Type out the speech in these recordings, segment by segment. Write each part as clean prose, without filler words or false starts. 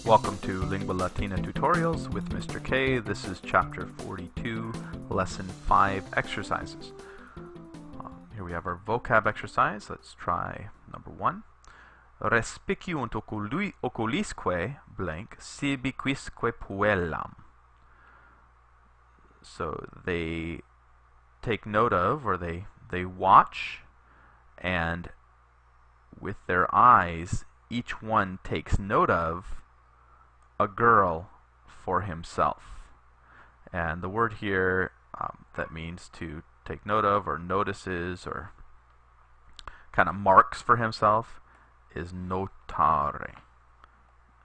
Welcome to Lingua Latina Tutorials with Mr. K. This is Chapter 42, Lesson 5 Exercises. Here we have our vocab exercise. Let's try number 1. Respiciunt oculisque blank sibi quisque puellam. So they take note of, or they watch, and with their eyes each one takes note of a girl for himself. And the word here that means to take note of, or notices, or kind of marks for himself, is notare.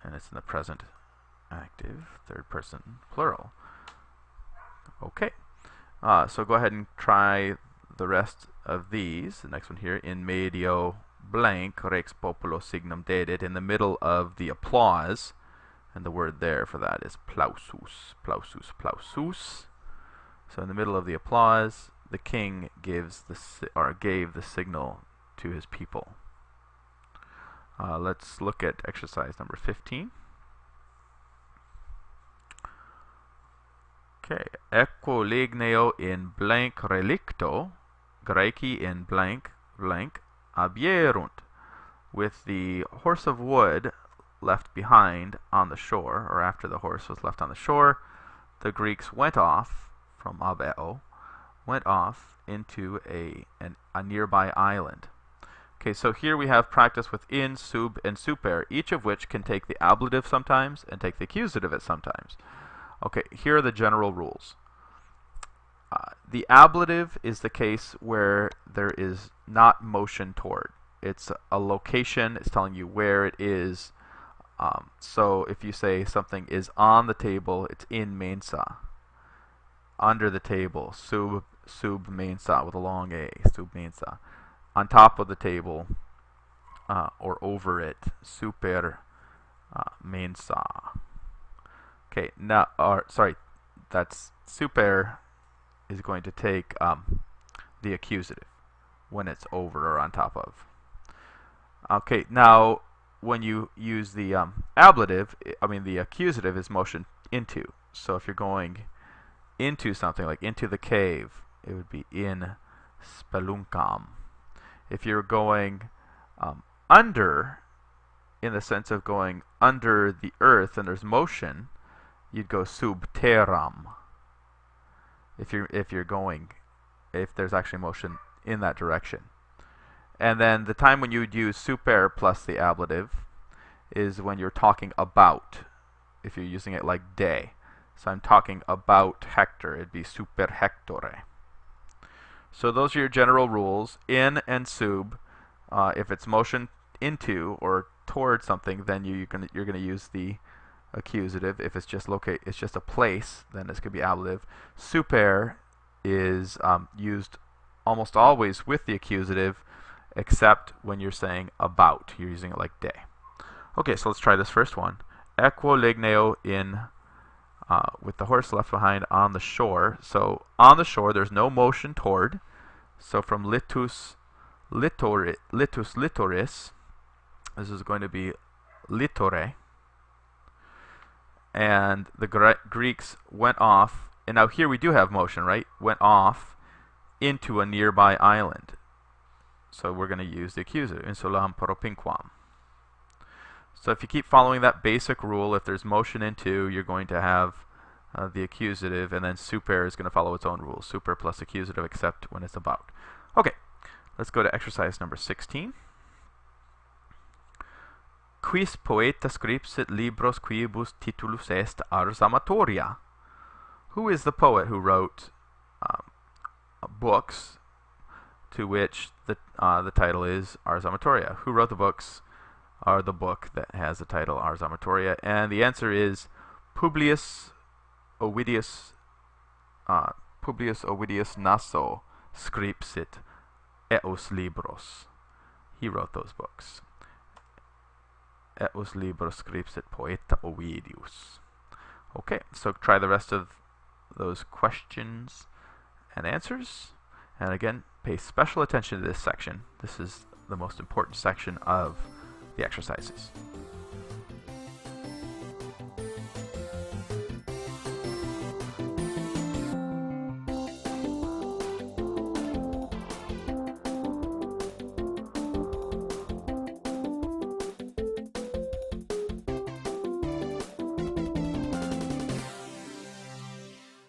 And it's in the present active, third person plural. Okay, so go ahead and try the rest of these. The next one here, in medio blank rex populo signum dedit, in the middle of the applause, and the word there for that is plausus, plausus, plausus. So in the middle of the applause, the king gave the signal to his people. Let's look at exercise number 15. Okay, equo ligneo in blank relicto, Graeci in blank blank abierunt. With the horse of wood left behind on the shore, or after the horse was left on the shore, the Greeks went off from abeo, went off into a nearby island. Okay, so here we have practice with in, sub, and super, each of which can take the ablative sometimes and take the accusative at sometimes. Okay, here are the general rules. The ablative is the case where there is not motion toward. It's a location, it's telling you where it is. So if you say something is on the table, it's in mensa. Under the table, sub mensa with a long A, sub mensa. On top of the table, or over it, super mensa. Okay, now, that's super is going to take the accusative when it's over or on top of. Okay, now when you use the ablative, the accusative is motion into. So if you're going into something, like into the cave, it would be in speluncam. If you're going under, in the sense of going under the earth and there's motion, you'd go sub terram. If there's actually motion in that direction. And then the time when you would use super plus the ablative is when you're talking about, if you're using it like de. So I'm talking about Hector, it'd be super hectore. So those are your general rules. In and sub, if it's motion into or toward something, then you're going to use the accusative. If it's just it's just a place, then this could be ablative. Super is used almost always with the accusative, except when you're saying about. You're using it like de. Okay, so let's try this first one. Equo ligneo in, with the horse left behind on the shore. So on the shore, there's no motion toward. So from litus litoris, this is going to be litore. And the Greeks went off, and now here we do have motion, right? Went off into a nearby island. So we're going to use the accusative, insulam propinquam. So if you keep following that basic rule, if there's motion into, you're going to have the accusative, and then super is going to follow its own rules. Super plus accusative, except when it's about. Okay, let's go to exercise number 16. Quis poeta scripsit libros quibus titulus est ars amatoria? Who is the poet who wrote books to which the title is Ars Amatoria? Who wrote the books, or the book that has the title Ars Amatoria? And the answer is Publius Ovidius Naso scripsit eos libros. He wrote those books. Eos libros scripsit poeta Ovidius. Okay, so try the rest of those questions and answers. And again, pay special attention to this section. This is the most important section of the exercises.